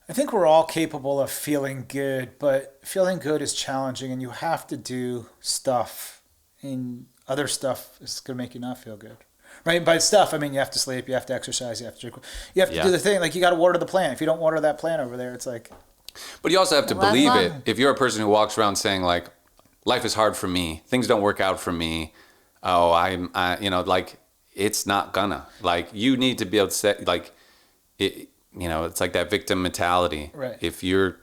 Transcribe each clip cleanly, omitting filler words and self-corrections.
I think we're all capable of feeling good, but feeling good is challenging, and you have to do stuff, and other stuff is going to make you not feel good. Right? By stuff, I mean you have to sleep, you have to exercise, you have to drink, you have to do Yeah. the thing. Like you got to water the plant. If you don't water that plant over there, it's like But you also have to Well, that's believe it. not- If you're a person who walks around saying like, life is hard for me, things don't work out for me. Oh, like it's not gonna. Like you need to be able to say like, it's like that victim mentality. Right. If you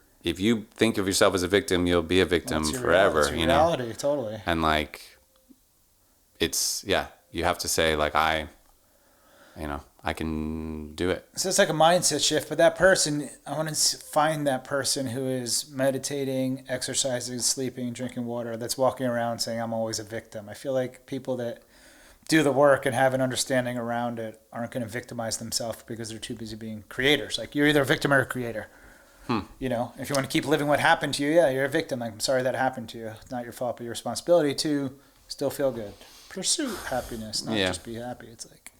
think of yourself as a victim, you'll be a victim it's your forever. It's your you know. reality, totally. And like, you have to say like I can do it. So it's like a mindset shift, but that person, I want to find that person who is meditating, exercising, sleeping, drinking water, that's walking around saying, I'm always a victim. I feel like people that do the work and have an understanding around it aren't going to victimize themselves because they're too busy being creators. Like you're either a victim or a creator. You know, if you want to keep living what happened to you, yeah, you're a victim. Like, I'm sorry that happened to you. It's not your fault, but your responsibility to still feel good. Pursue happiness, not Yeah. just be happy. It's like,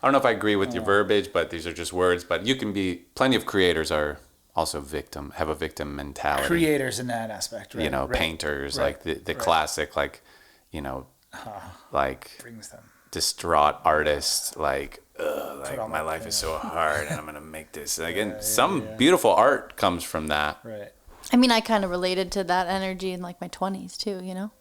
I don't know if I agree with your verbiage, but these are just words. But you can be. Plenty of creators are also have a victim mentality. creators in that aspect, right? Right. Painters, Right. like the Right. classic, like, like Brings them. distraught artists, like, like all my that life is so hard, and I'm gonna make this. Like, and yeah, some yeah. beautiful art comes from that. Right. I mean, I kind of related to that energy in like my 20s too, you know?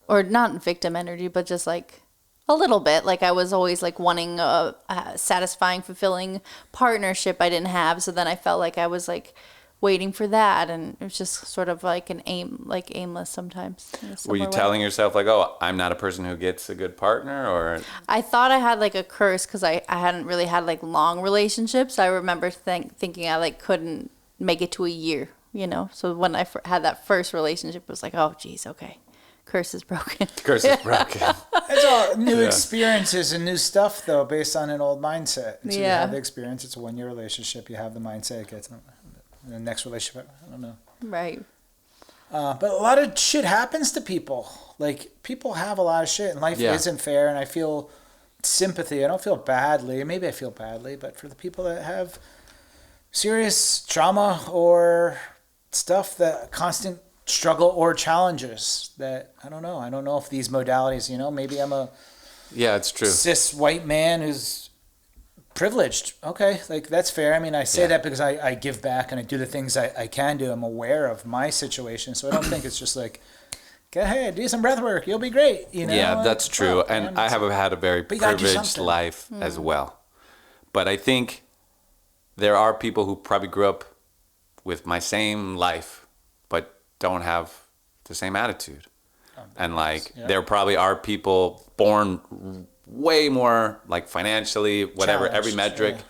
Or not victim energy, but just like a little bit. Like I was always like wanting a satisfying, fulfilling partnership I didn't have. So then I felt like I was like waiting for that. And it was just sort of like aimless sometimes. in a Were similar you way. telling yourself like, oh, I'm not a person who gets a good partner, or I thought I had like a curse because I hadn't really had like long relationships. I remember thinking I like couldn't make it to a year, you know? So when I had that first relationship, it was like, oh, geez, okay. Curse is broken. curse is broken? It's all new Yeah. experiences and new stuff, though, based on an old mindset. And so you Yeah. have the experience. It's a one-year relationship. You have the mindset. It gets in the next relationship. I don't know. Right. But a lot of shit happens to people. Like, people have a lot of shit, and life Yeah. isn't fair, and I feel sympathy. I don't feel badly. Maybe I feel badly, but for the people that have serious trauma or stuff, that constant struggle or challenges that, I don't know. I don't know if these modalities, maybe I'm a Yeah, it's true. cis white man who's privileged. Okay, like that's fair. I mean, I say Yeah. that because I give back and I do the things I can do. I'm aware of my situation, so I don't think it's just like, go ahead, do some breath work, you'll be great. Yeah, that's Like, true. fuck, And man, I it's- have had a very But you gotta do privileged something. life as well. But I think there are people who probably grew up with my same life, but don't have the same attitude. And like, yeah. there probably are people born way more like financially, whatever, every Challenged, metric, yeah.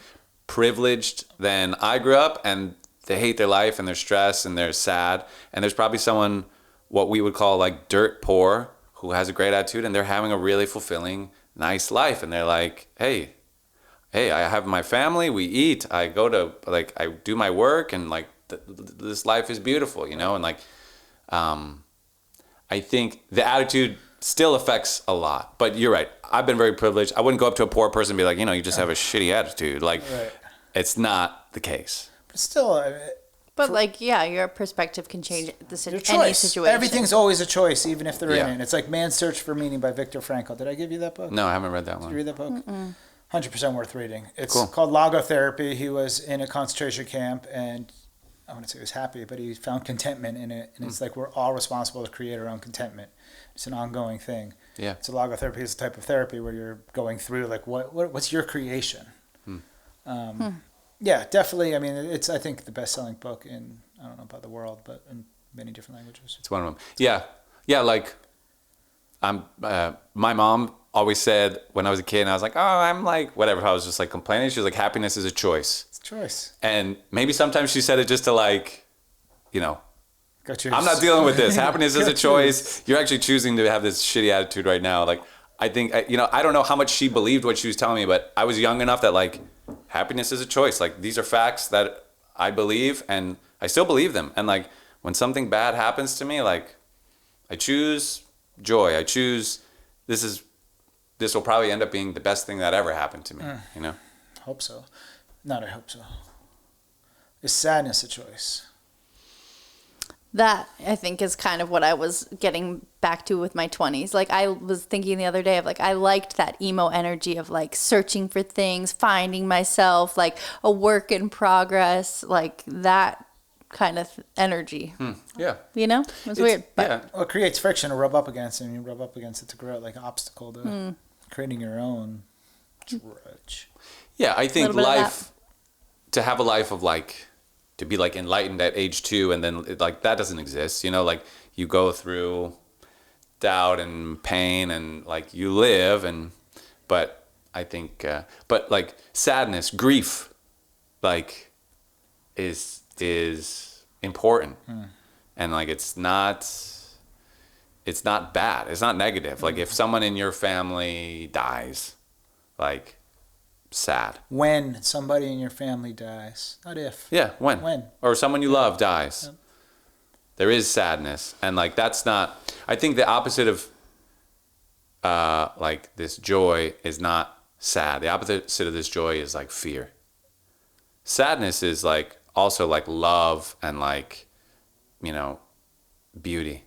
privileged than I grew up, and they hate their life and they're stressed and they're sad. And there's probably someone, what we would call like dirt poor, who has a great attitude and they're having a really fulfilling, nice life. And they're like, hey, I have my family, we eat, I go to, like, I do my work, and like, this life is beautiful, and like, I think the attitude still affects a lot. But you're right, I've been very privileged. I wouldn't go up to a poor person and be like, you just have a shitty attitude. Like, Right. it's not the case. But still, But like, yeah, your perspective can change your any choice. situation. Everything's always a choice, even if they're Yeah. in it. It's like Man's Search for Meaning by Viktor Frankl. Did I give you that book? No, I haven't read that Did you one. read that book? 100% worth reading. It's Cool. called Logotherapy. He was in a concentration camp, and I wouldn't say he was happy, but he found contentment in it. And it's like we're all responsible to create our own contentment. It's an ongoing thing. Yeah. So logotherapy is a type of therapy where you're going through like what's your creation. Yeah, definitely. I mean, it's I think the best-selling book in, I don't know about the world, but in many different languages. It's one of them. Yeah. Like, my mom always said when I was a kid, and I was like, oh, I'm like, whatever. I was just like complaining. She was like, happiness is a choice. It's a choice. And maybe sometimes she said it just to like, Got you. I'm not dealing with this. Happiness is a choice. You're actually choosing to have this shitty attitude right now. Like, I think, I don't know how much she believed what she was telling me, but I was young enough that like, happiness is a choice. Like, these are facts that I believe, and I still believe them. And like, when something bad happens to me, like, I choose joy. I choose, this will probably end up being the best thing that ever happened to me, Hope so. Not I hope so. Is sadness a choice? That I think is kind of what I was getting back to with my 20s. Like I was thinking the other day of like I liked that emo energy of like searching for things, finding myself, like a work in progress, like that kind of energy. Yeah. You know? It was weird. But Yeah. Well, it creates friction to rub up against it, and you rub up against it to grow, like an obstacle to creating your own drudge. Yeah, I think Little bit of life, to have a life of like, to be like enlightened at age 2 and then like that doesn't exist, you know, like you go through doubt and pain and like you live but I think, but like sadness, grief, like is important. And like it's not bad. It's not negative. Like if someone in your family dies, like sad. When somebody in your family dies, not if. Yeah, when? When. Or someone you love dies. There is sadness. And like that's not, I think the opposite of like this joy is not sad. The opposite of this joy is like fear. Sadness is like also like love and like, you know, beauty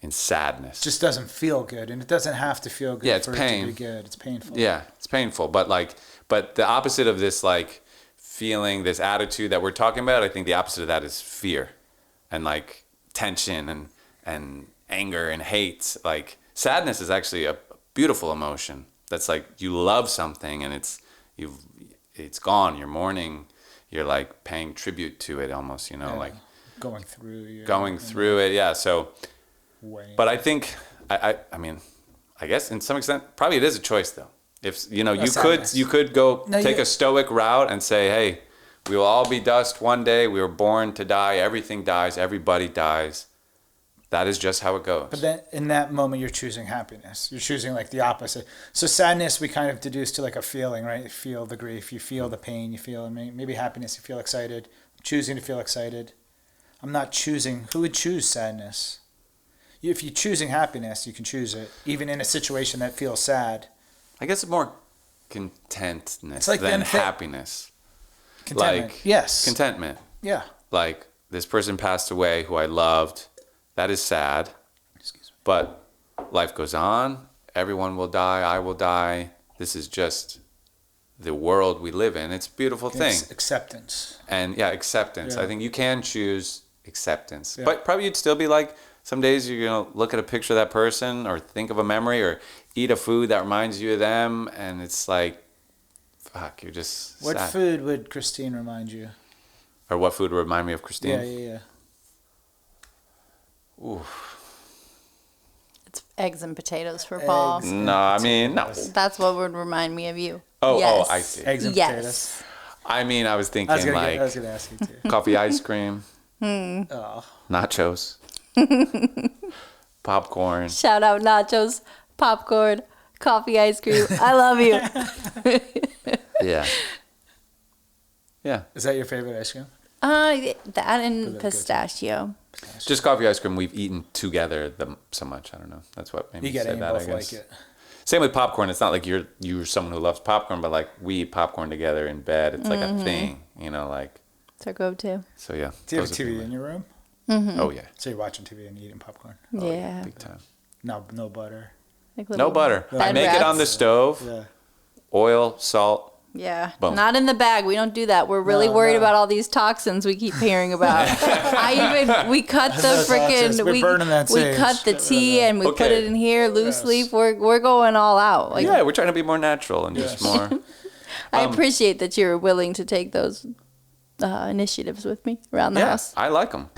in sadness. Just doesn't feel good, and it doesn't have to feel good Yeah, it's for it pain. to be good. It's painful. Yeah, it's painful, but the opposite of this like feeling, this attitude that we're talking about, I think the opposite of that is fear and like tension and anger and hate. Like sadness is actually a beautiful emotion. That's like you love something and it's gone. You're mourning. You're like paying tribute to it almost, you know, like going through it. Yeah. So, way. but I think I mean, I guess in some extent, probably it is a choice though. If you know, sadness. you could go No, take a stoic route and say, hey, we will all be dust one day. We were born to die. Everything dies. Everybody dies. That is just how it goes. But then in that moment, you're choosing happiness. You're choosing like the opposite. So sadness, we kind of deduce to like a feeling, right? You feel the grief, you feel the pain, you feel maybe happiness, you feel excited. I'm choosing to feel excited. I'm not choosing. Who would choose sadness? If you're choosing happiness, you can choose it, even in a situation that feels sad. I guess it's more contentness It's like than them happiness. Contentment. Like yes. contentment. Yeah. Like this person passed away who I loved. That is sad. Excuse me. But life goes on. Everyone will die. I will die. This is just the world we live in. It's a beautiful thing. It's acceptance. And yeah, acceptance. Yeah. I think you can choose acceptance. Yeah. But probably you'd still be like, some days you're going to look at a picture of that person or think of a memory or eat a food that reminds you of them. And it's like, fuck, you're just What sad. food would Christine remind you? Or what food would remind me of Christine? Yeah. Ooh. it's eggs and potatoes for Paul. Eggs. No, I mean, no. That's what would remind me of you. Oh, Yes. I see. Eggs and Yes. potatoes. I mean, I was thinking I was like gonna ask you too. coffee ice cream, Oh. nachos, popcorn. Shout out nachos, popcorn, coffee, ice cream. I love you. Yeah. Yeah. Is that your favorite ice cream? That and good. pistachio. Just coffee ice cream we've eaten together so much. I don't know. That's what made me You get say it, you that, I both guess. like it. Same with popcorn. It's not like you're someone who loves popcorn, but like we eat popcorn together in bed. It's like a thing, you know, like, It's our go-to. so yeah. Do you have a those would be TV in my- your room? Oh yeah. So you're watching TV and eating popcorn? Oh, Yeah. Big time. No butter. Like No little butter. I bed make it on the rats. stove. Yeah. Oil, salt. Yeah, Boom. not in the bag. We don't do that. We're really No, worried no. about all these toxins we keep hearing about. we cut the Those toxins. freaking We're burning that we sage. cut the tea and we put Okay. it in here loose Yes. leaf. We're going all out. Like Yeah, we're trying to be more natural and just Yes. more. I appreciate that you're willing to take those initiatives with me around the Yeah, house. I like them.